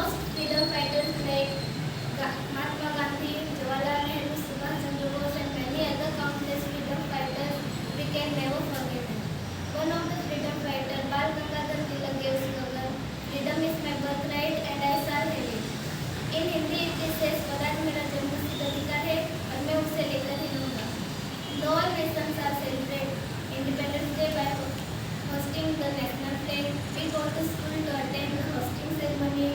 most freedom fighters like Mahatma Gandhi, Jawaharlal Nehru, Subhash Chandra Bose, and many other countless freedom fighters we can never forget them. One of the freedom fighters, Bal Gangadhar Tilak, gave slogan, "Freedom is my birthright and I shall have it." In Hindi it says, "Swaraj मेरा जन्मसिद्ध अधिकार है और मैं उसे लेकर ही रहूंगा." All nations are celebrate Independence Day by hosting the national flag. We go to school to attend the hosting ceremony.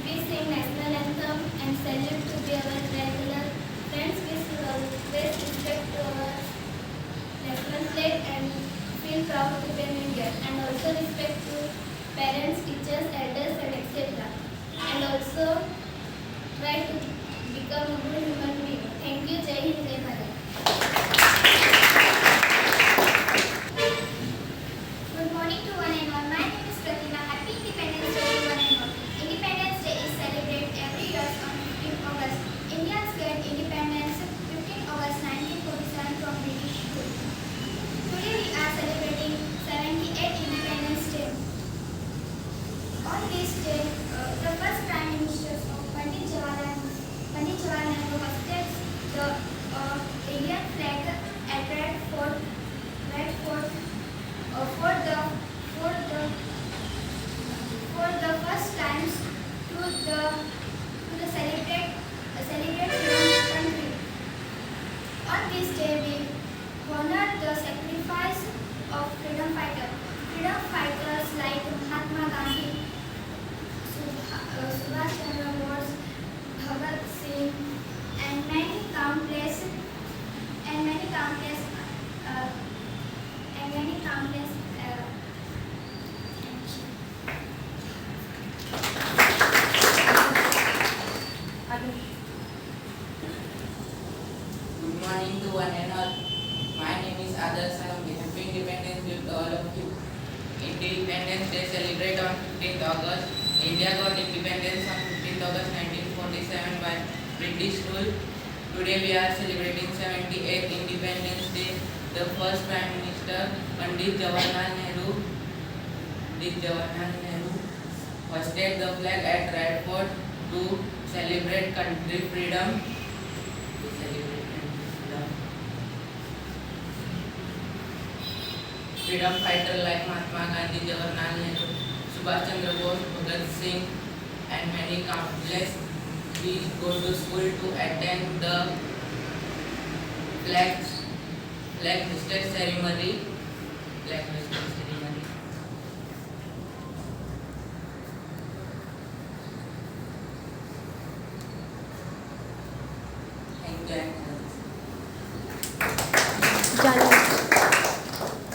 We sing national anthem and salute to be our regular friends. We should always respect to our national flag and feel proud to be an Indian, and also respect to parents, teachers, elders, and etc. And also try to become a good human being. Thank you. Jai Hind, Jai Bharat. Good morning to one and all. My name is Pratima. Happy Independence Day to one and all. Independence Day is celebrated every year on 15 August. Indians get independence 15 August 1947 from British rule. Today we are celebrating 78th Independence Day. On this day, the first Prime Minister of Pandit Jawaharlal Nehru hosted the Indian flag at Red Fort for the first time to celebrate freedom country. On this day, we honor the sacrifice of freedom fighters like Mahatma Gandhi, Subhash Chandra Bose, Bhagat Singh, and many countless Good morning to one and all. My name is Adarsh Salambi. Happy Independence Day to all of you. Independence Day celebrated on 15th August. India got independence on 15th August 1947 by British rule. Today we are celebrating 78th Independence Day. The first Prime Minister, Pandit Jawaharlal Nehru, hosted the flag at Red Fort to celebrate country freedom. Freedom fighter like Mahatma Gandhi, Jawaharlal Nehru, Subhash Chandra Bose, Bhagat Singh, and many countless. We go to school to attend the flag hoisting ceremony. Thank you.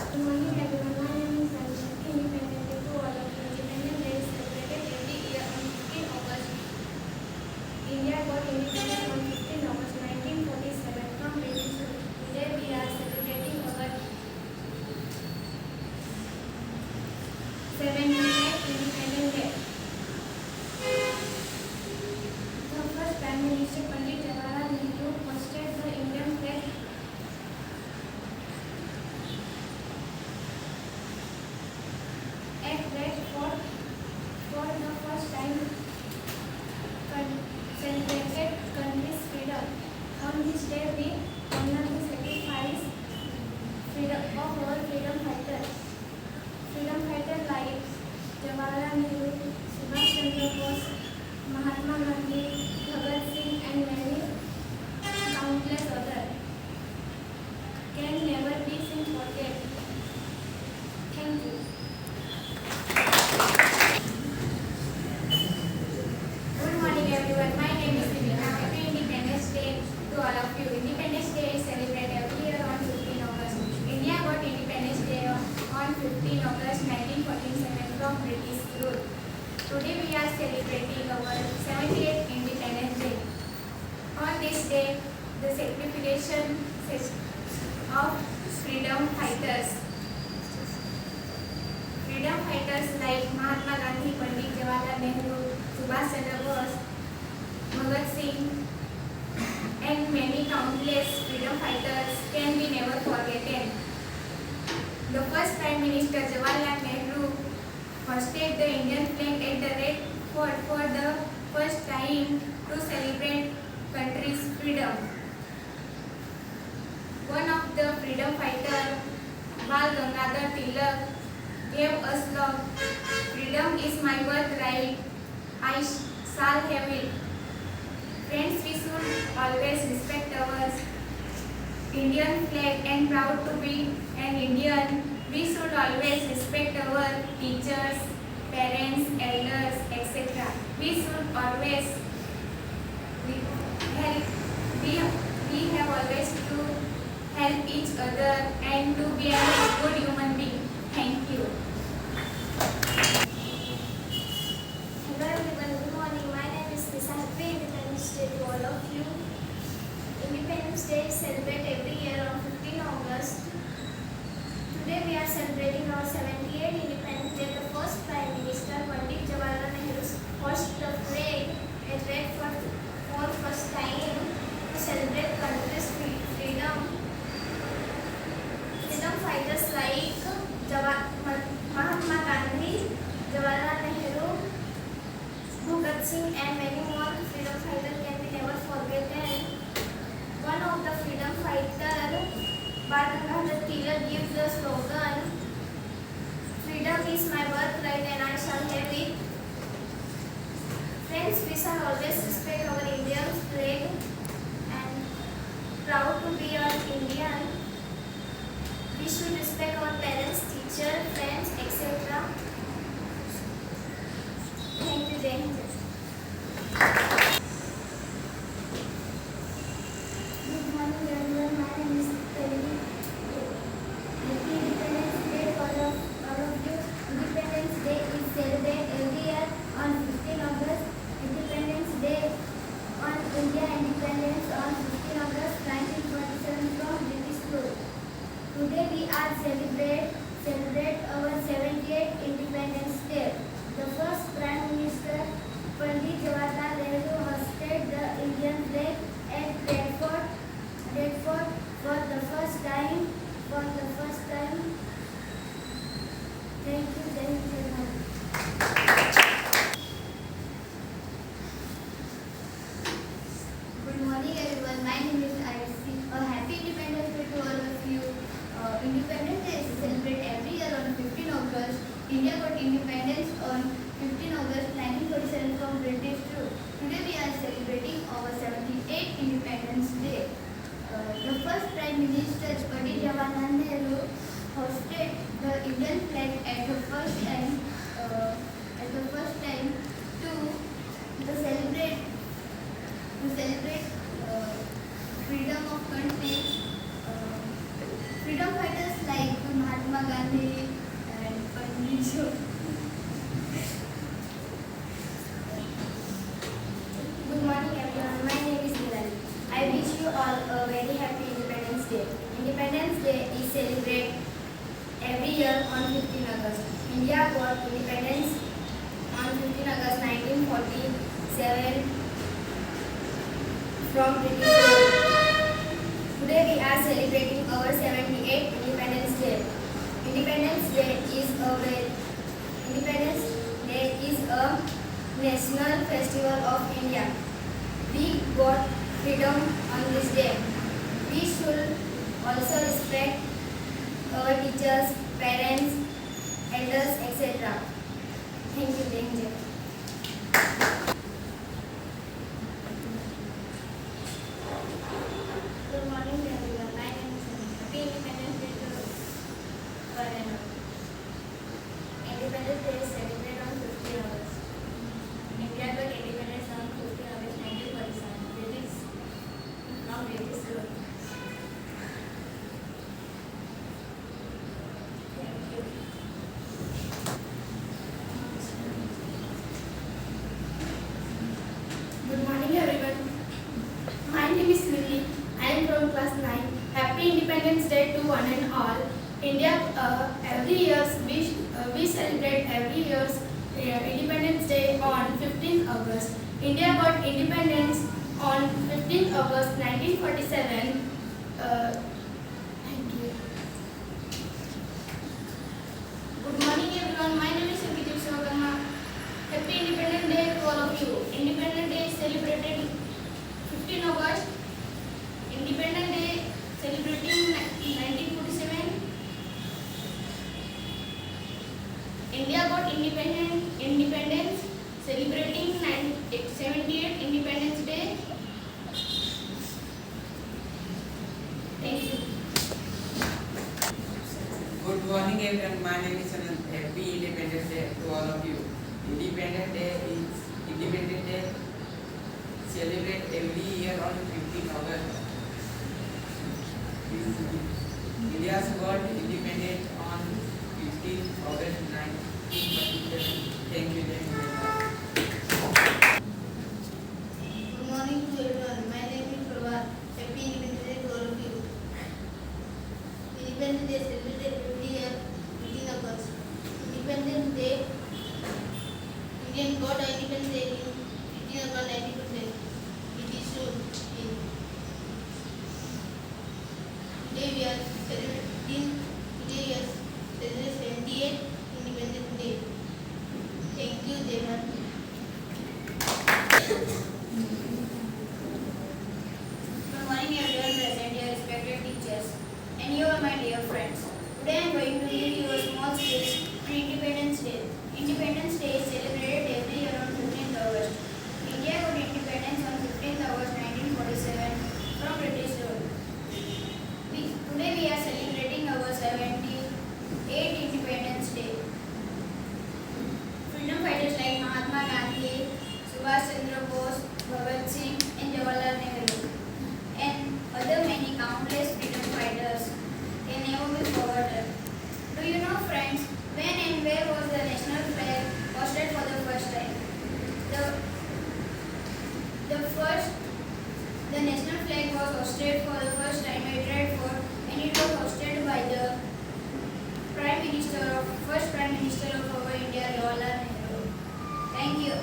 Good morning everyone. My name is Anisha. Independence Day to all of you. Independence Day is celebrated every year on 15 August. India got independence on 15 August 1947 from British rule. Today we are celebrating our 78th Independence Day. The first Prime Minister Pandit Jawaharlal Nehru hosted the Indian flag at Red Fort for the first time celebrated country's freedom. On this day, we honor the sacrifice of our freedom fighters. Freedom fighters like Jawaharlal Nehru, Subhash Chandra Bose, Mahatma Gandhi, Bhagat Singh, and many countless others can never be seen forget. Thank you. Good morning everyone. My name is Divya. Happy Independence Day to all of you. Independence Day is celebrated every year on 15 August. India got Independence Day on 15 August 1947 from British rule. Today we are celebrating our 78th Independence Day. On this day, the sacrifice of freedom fighters like Mahatma Gandhi, Pandit Jawaharlal Nehru, Subhash Chandra Bose, Bhagat Singh, and many countless freedom fighters can be never forgotten. The first Prime Minister Jawaharlal Nehru hosted the Indian flag at the Red Fort fought for the first time to celebrate country's freedom. One of the freedom fighters, Bal Gangadhar Tilak, gave us love. Freedom is my birthright. I shall have it. Friends, we should always respect our Indian flag and proud to be an Indian. We should always respect our teachers, parents, elders, etc. We should always help. We have always to help each other and to be a good human being. Thank you. Hello everyone, good morning. My name is Lisa. Happy Independence Day to all of you. Independence Day is celebrated every year on 15 August. Today we are celebrating our 78th Independence Day. The first Prime Minister, Pandit Jawaharlal Nehru, hoisted the flag at Red Fort for the first time to celebrate country's freedom. Freedom fighters like Mahatma Gandhi, Jawaharlal Nehru, Bhagat Singh and many more freedom fighters can be never forgotten. One of the freedom fighters, Bal Gangadhar Tilak, gives the slogan, "Freedom is my birthright and I shall have it." Friends, we shall always respect our Indian flag and proud to be an Indian. We should respect our parents, teachers, friends, etc. Thank you, Jai Hind. Good morning everyone, my name is Tanvi. Happy Independence Day for all of you. Independence Day is celebrated every year on 15 August. Independence Day on India independence on 15 August 1947 from British rule. Today we are celebrate our 78th Independence Day. The first Prime Minister, Pandit Jawaharlal Nehru, hoisted the Indian flag at Red Fort for the first time. Thank you, Jai Hind, Jai Bharat. Good morning everyone, my name is Ayushi. A happy Independence Day to all of you. Independence Day is celebrated every year on 15 August. India got independence on 15 August 1947 from British rule. Today we are celebrating our 78th Independence Day. The first Prime Minister, Pandit Jawaharlal Nehru, hosted the Indian flag at the first time to celebrate freedom of country. Freedom fighters like Mahatma Gandhi and Pandit Good morning everyone, my name is Nirali. I wish you all a very happy Independence Day. Independence Day is celebrated every year on 15 August. India got independence on 15 August 1947 from British rule. Today we are celebrating our 78th Independence Day. Independence Day is a national festival of India. We got freedom on this day. We should also respect our teachers, parents, elders, etc. Thank you, Jai Hind. Good morning everyone. My name is Sunny. Happy Independence Day to one and all. Independence Day is celebrated on 15 August. India got independence on 15 August 1947. From British rule. Thank you. Good morning everyone. My name is Lily. I am from class 9. Happy Independence Day to one and all. India every year we celebrate every year's Independence Day on 15th August. India got independence on 15th August 1947. Thank you. Good morning everyone. My name is Sangeeta Shogama. Happy Independence Day to of you. Independence Day is celebrated 15 August. Independence Day celebrating 1947. India got independence celebrating 78 Independence Day. Thank you. Good morning everyone, my name is Anand. Happy Independence Day to all of you. Independence Day celebrate every year on 15 August. India got independent on 15 August 1947. Thank you very much. Good morning to everyone. My name is Prabha. Happy Independence Day to all of you. Independence Day celebrated every year 15 August. Independence Day. Indian got Independence Day in 15 August 1947. It is soon. Today we are celebrating 78 Independence Day. Thank you, Devan. Good morning everyone present here, respected teachers, and you are my dear friends. Today I am going to give you a small speech on Independence Day. Independence Day is celebrated every year on 15th August. India got independence on 15th August 1947 from British rule. Today we are celebrating our 78th Independence Day. Freedom fighters like Mahatma Gandhi, Subhash Chandra Bose, Bhagat Singh, and Jawaharlal Nehru, and other many countless freedom fighters can never be forgotten. Do you know, friends, when and where was the national flag hoisted for the first time? The national flag was hoisted for the first time at Red Fort, and it was hoisted by the first Prime Minister of our India, Jawaharlal Nehru. Thank you.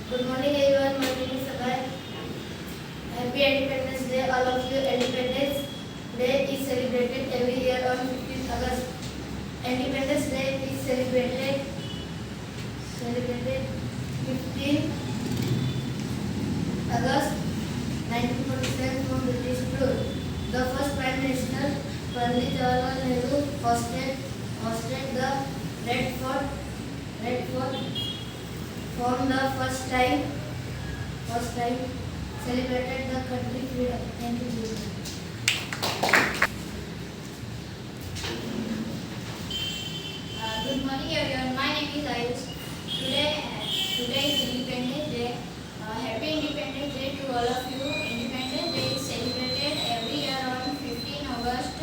Good morning everyone, my name is Sagar. Happy Independence Day all of you. Independence Day is celebrated every year on 15th August. Independence Day is celebrated 15th August 1947 from British rule. The first Prime Minister, Pandit Jawaharlal Nehru, hosted the Red Fort from the first time celebrated the country freedom. Thank you. Good morning everyone. My name is Ayush. Today is Independence Day. Happy Independence Day to all of you. Independence Day is celebrated every year on 15 August.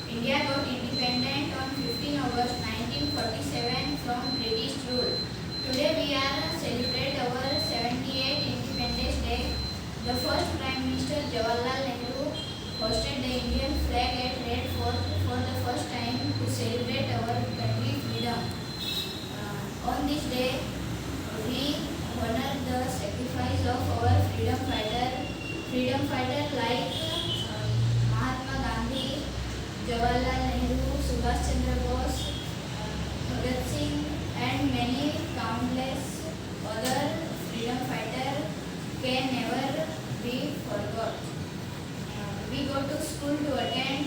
India got independent on 15 August 1947 from British rule. Today we are celebrate our 78th Independence Day. The first Prime Minister Jawaharlal Nehru hosted the Indian flag at Red Fort for the first time to celebrate our country freedom. On this day, we honor the sacrifice of our freedom fighter like Mahatma Gandhi, Jawaharlal Nehru, Subhash Chandra Bose, Bhagat Singh, and many countless other freedom fighters can never be forgot. We go to school to attend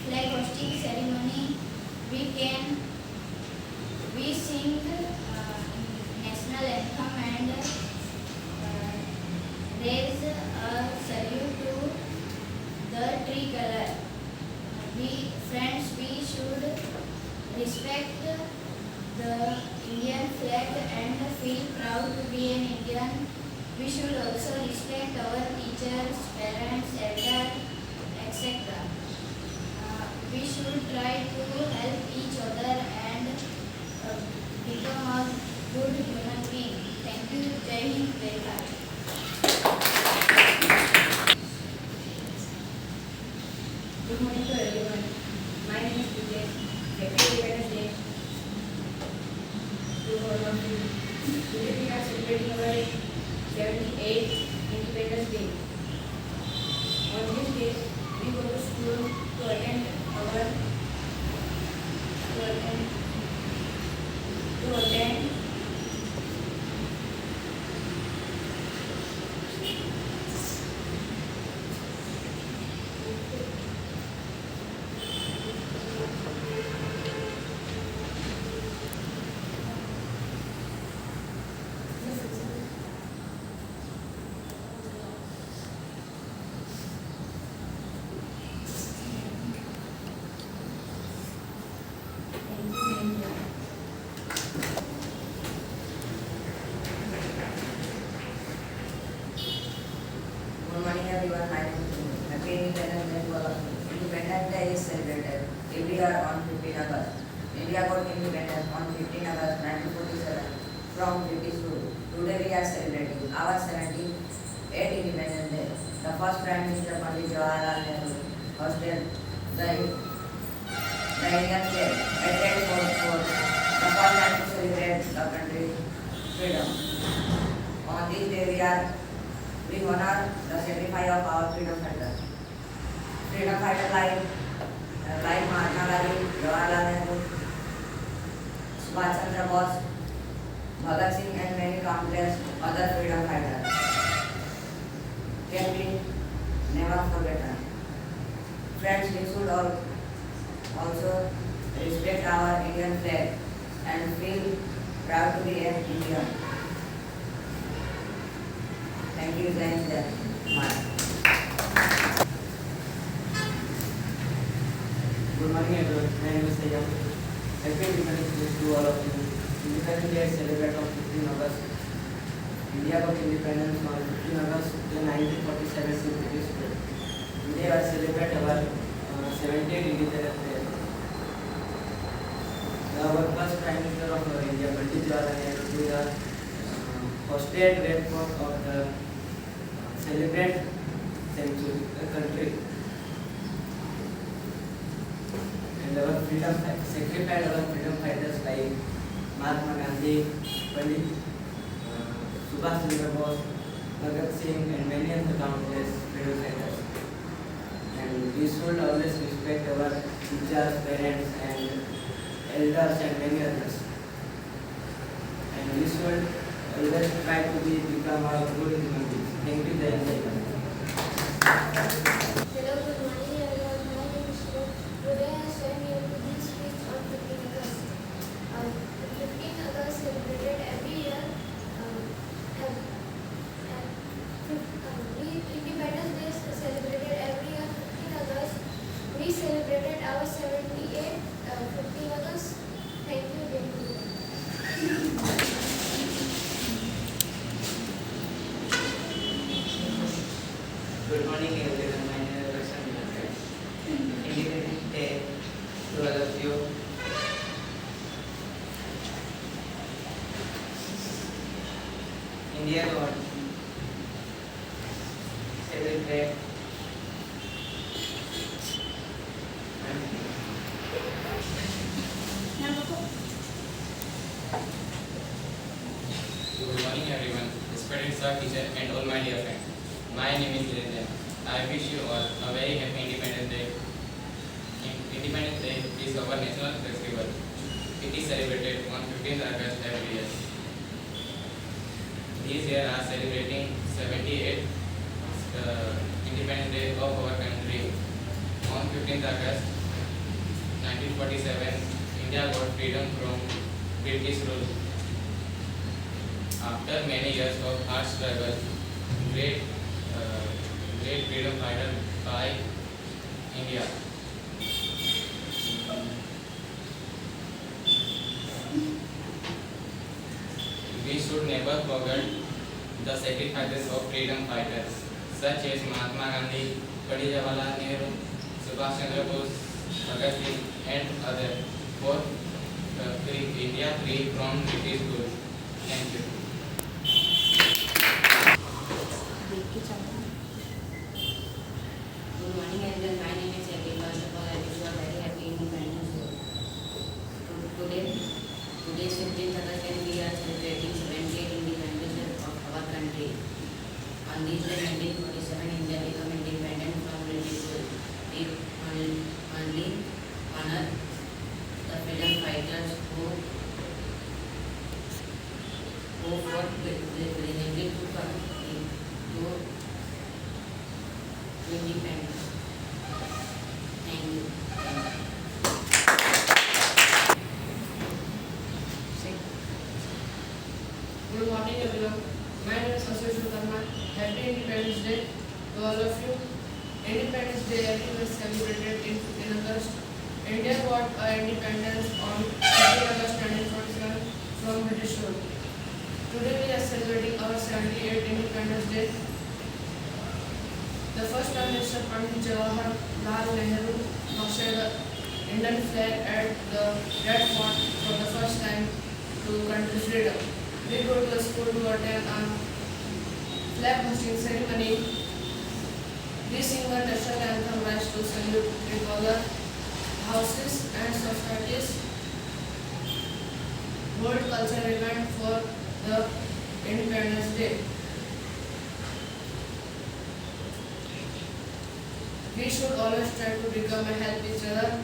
flag hosting ceremony. We sing national anthem and raise a salute to the tricolor. We should respect the Indian flag and feel proud to be an Indian. We should also respect our teachers, parents, elders, etc. We should try to help each other and become a good human being. Thank you. Jai Hind, Jai Bharat. Good morning to everyone. My name is Vijay. Happy Independence Day to all of you. Today we are celebrating our 78th Independence Day. On this day, we go to school to attend India got independence on 15 August 1947 from British rule. Today we are celebrating our 78th Independence Day. The first Prime Minister Pandit Jawaharlal Nehru hosted the Indian flag at Red Fort, the first time to celebrate the country's freedom. On this day we honor the sacrifice of our freedom fighters. Freedom fighters like Mahatma Gandhi, Jawaharlal Nehru, Subhash Chandra Bose, Bhagat Singh and many countless other freedom fighters can be never forgotten. Friends, we should all also respect our Indian flag and feel proud to be an Indian. Thank you, Jai Hind. Good morning everyone. My name is Sayyam. Happy Independence Day to all of you. Independence Day is celebrated on 15 August. India got independence on 15 August 1947 in British rule. Today we celebrate our 70th Independence Day. Our first Prime Minister of India, Pandit Jawaharlal Nehru, to the hosted Red Fort of the celebrate century the country. And our freedom sacrificed our freedom fighters like Mahatma Gandhi, Pandit Subhash Chandra Bose, Bhagat Singh, and many other countless freedom fighters. And we should always respect our teachers, parents, and elders, and many others. And we should always try to become a good human being. Thank you, Jai Hind. Hello, good morning everyone. My name is Shiv. Today I stand here to give speech on 15 August. 15 August celebrated every year. Independence Day is celebrated every year. 15 August. We celebrated our 78th 15 August. Thank you, Jai Hind. Good morning everyone. My name is Roshan. Independence Day to all of you. India got celebrate Good morning everyone, respected sir, teacher and all my dear friends. My name is Niranjan. I wish you all a very happy Independence Day. Independence Day is our national festival. It is celebrated on 15th August every year. This year are celebrating 78th Independence Day of our country. On 15th August 1947, India got freedom from British rule. After many years of hard struggle, great freedom fighter by India. We should never forget the sacrifices of freedom fighters such as Mahatma Gandhi, Pandit Jawaharlal Nehru, Subhash Chandra Bose, Bhagat Singh, and others for India free from British rule. Thank you. Good morning everyone. My name is Abhi. First of all, I wish you a very happy Independence Day. Today is 15th August and we are celebrating 78th Independence Day of our country. On this day, 1947, India became independent from British rule. We only honor the freedom fighters who fought bravely to come to independence. Thank you. Good morning everyone. My name is Ashish Sharma. Happy Independence Day to all of you. Independence Day every year celebrated in 15 August. India got independence on 15 August 1947 from British rule. Today we are celebrating our 78th Independence Day. The first Prime Minister Pandit Jawaharlal Nehru hosted the Indian flag at the Red Fort for the first time to country freedom. We go to the school to attend a flag hosting ceremony. We sing the national anthem, rise to salute in all the houses and societies. Hold cultural event for the Independence Day. We should always try to become a help each other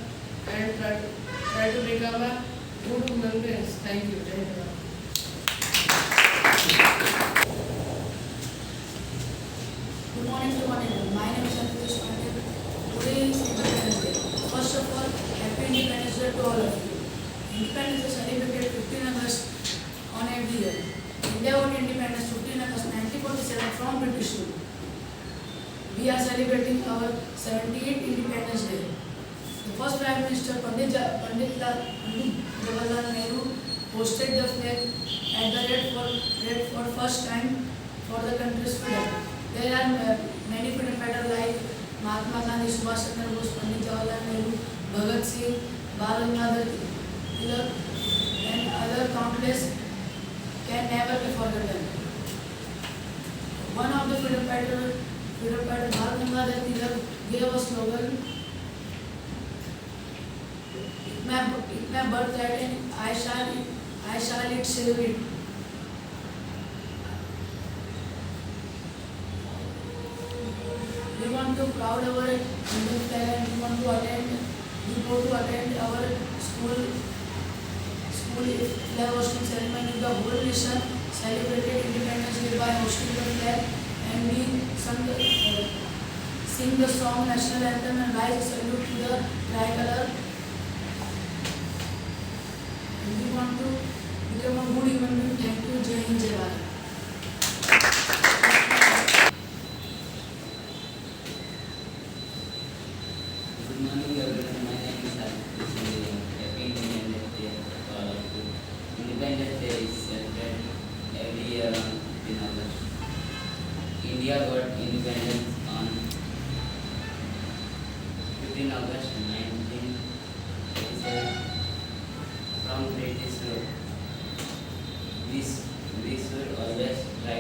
and try to become a good human beings. Thank you. Jai Hind. Good morning to one and all. My name is Ankush Pandey. Today is Independence Day. First of all, Happy Independence Day to all of you. Independence is celebrated 15 August on every year. India got independence 15 August 1947 from British rule. We are celebrating our 78th Independence Day. The first Prime Minister Pandit Jawaharlal Nehru hosted the flag at the Red Fort first time for the country's freedom. There are many freedom fighters like Mahatma Gandhi, Subhash Chandra Bose, Pandit Jawaharlal Nehru, Bhagat Singh, Bal Gangadhar Tilak, and other countless can never be forgotten. One of the freedom fighters, Bal Gangadhar Tilak, gave a slogan, "It my birthright and I shall it celebrate." We want to proud our Indian flag and we go to attend our school flag hosting ceremony. The whole nation celebrated Independence Day by hosting the flag and we sing the song national anthem and rise a salute to the tricolor. And we want to become a good human being. Thank you. Jai Hind, Jai Bharat. Good morning everyone, my name is Aditya Singh. Happy Independence Day to all of you. Independence Day is celebrated every year on 15 August. India got independence on 15 August 1947 from British rule. We should always try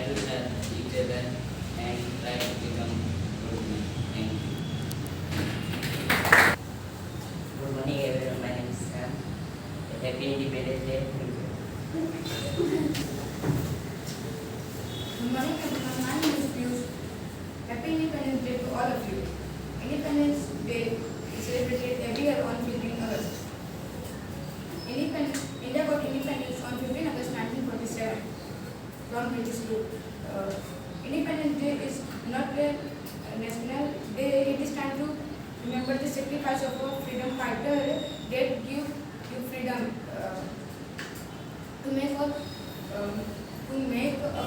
to help each other and try to become good men. Thank you. Good morning everyone, my name is Sam. Happy Independence Day. Thank you. Good morning everyone, my name is Piyush. Happy Independence Day to all of you. Independence Day is celebrated every year on 15 August. India got independence on 15 August 1947 from British rule. Independence Day is not a national day. It is time to remember the sacrifice of a freedom fighter that give you freedom to make a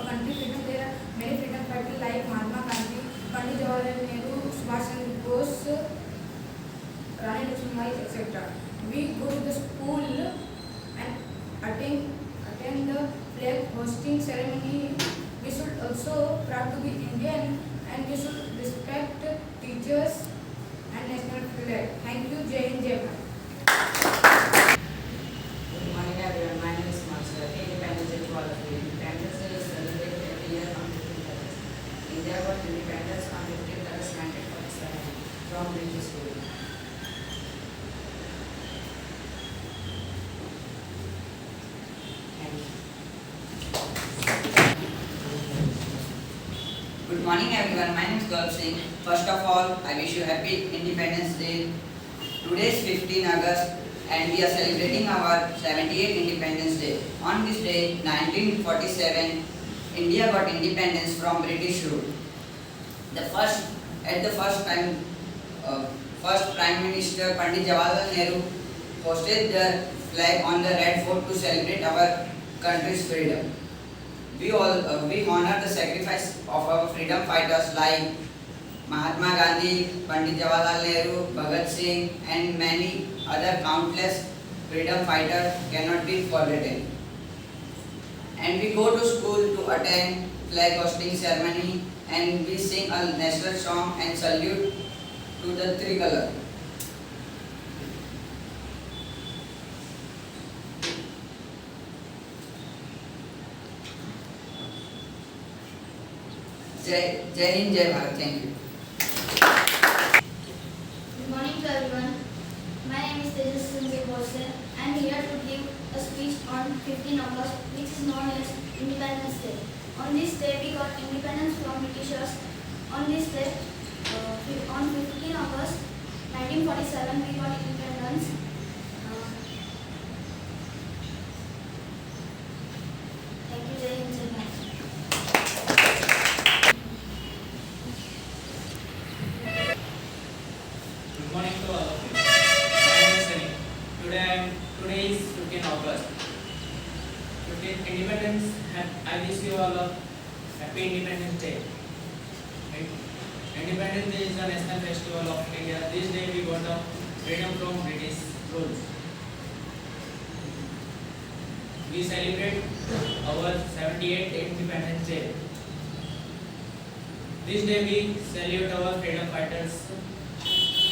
country freedom. There are many freedom fighters like Mahatma Gandhi, Pandit Jawaharlal Nehru, Subhash Chandra Bose, Rani Lakshmibai, etc. We go to the school and attend the flag hosting ceremony. We should also proud to be Indian and we should respect teachers and national flag. Thank you. Jai Hind, Jai Bharat. Good morning everyone, my name is Mansur. Happy Independence Day to all of you. Independence Day is celebrated every year on 15th August. India got independence on 15th August 1947 from British rule. Thank you. Good morning everyone, my name is Gaurav Singh. First of all, I wish you happy Independence Day. Today is 15 August and we are celebrating our 78th Independence Day. On this day, 1947, India got independence from British rule. First Prime Minister Pandit Jawaharlal Nehru hosted the flag on the Red Fort to celebrate our country's freedom. We honor the sacrifice of our freedom fighters like Mahatma Gandhi, Pandit Jawaharlal Nehru, Bhagat Singh, and many other countless freedom fighters cannot be forgotten. And we go to school to attend flag hosting ceremony and we sing a national song and salute to the tricolor. Jai Hind, Jai Bharat. Thank you. Good morning to everyone. My name is Tejas Sanjay Bose. I am here to give a speech on 15 August, which is known as Independence Day. On this day, we got independence from Britishers. On this day, on 15 August 1947, we got independence. Thank you, Jai Hind, Jai Bharat. Good morning to all of you. My name is Sunny. Today is 15 August. 15th Independence. I wish you all a happy Independence Day. Independence Day is the national festival of India. This day we got the freedom from British rule. We celebrate our 78th Independence Day. This day we salute our freedom fighters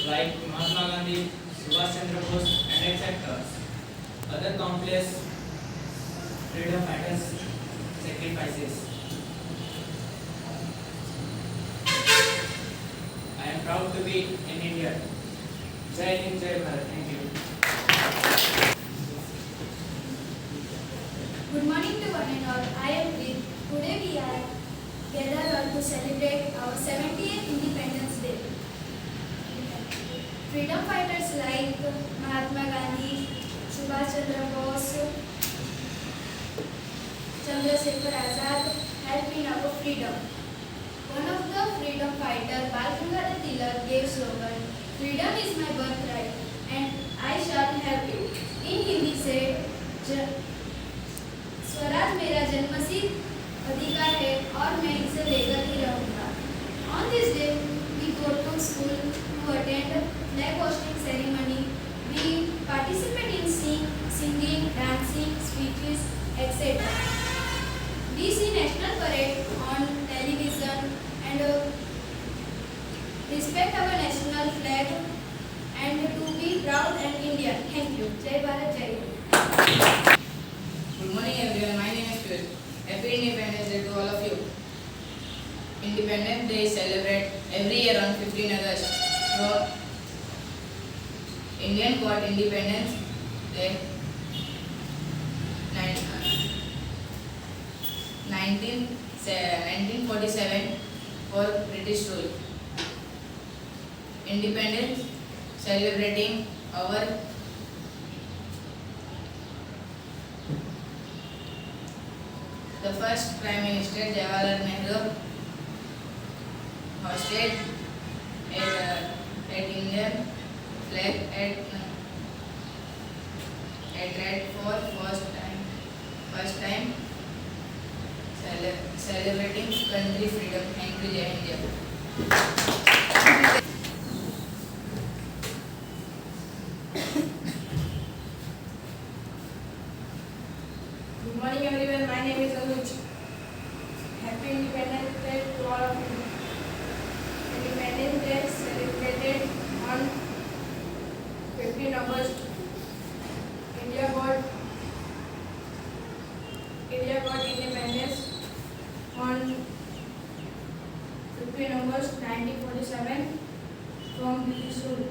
like Mahatma Gandhi, Subhash Chandra Bose, and etc. Other countless freedom fighters' sacrifices. I am proud to be in India. Jai Hind, Jai Bharat. Thank you. Good morning to one and all. I am Preet. Today we are gathered to celebrate our 70th Independence Day. Freedom fighters like Mahatma Gandhi, Subhash Chandra Bose, Chandrasekhar Azad helped in our freedom. One of the freedom fighters, Bal Gangadhar Tilak, gave slogan, "Freedom is my birthright and I shall have it." In Hindi said, Swaraj मेरा जन्मसिद्ध अधिकार है और मैं इसे लेकर ही रहूँगा. On this day, we go to school to attend flag hosting ceremony. We participate in singing, dancing, speeches, etc. We see national parade on television and respect our national flag and to be proud and Indian. Thank you. Jai Bharat, Jai Hind. Good morning everyone, my name is Chris. Happy Independence Day to all of you. Independence Day is celebrated every year on 15 August. So, Indian got independence Day 1947 for British rule. Independence celebrating our the first Prime Minister Jawaharlal Nehru hosted at Indian flag at Red Fort first time celebrating country freedom. Thank you, Jai Hind, Jai Bharat. Good morning everyone, my name is Anuj. Happy Independence Day to all of you. Independence Day celebrated on 15 August. India got independence on 15 August 1947 from British rule.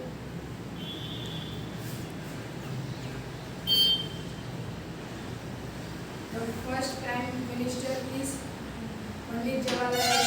The first Prime Minister is Pandit Jawaharlal Nehru.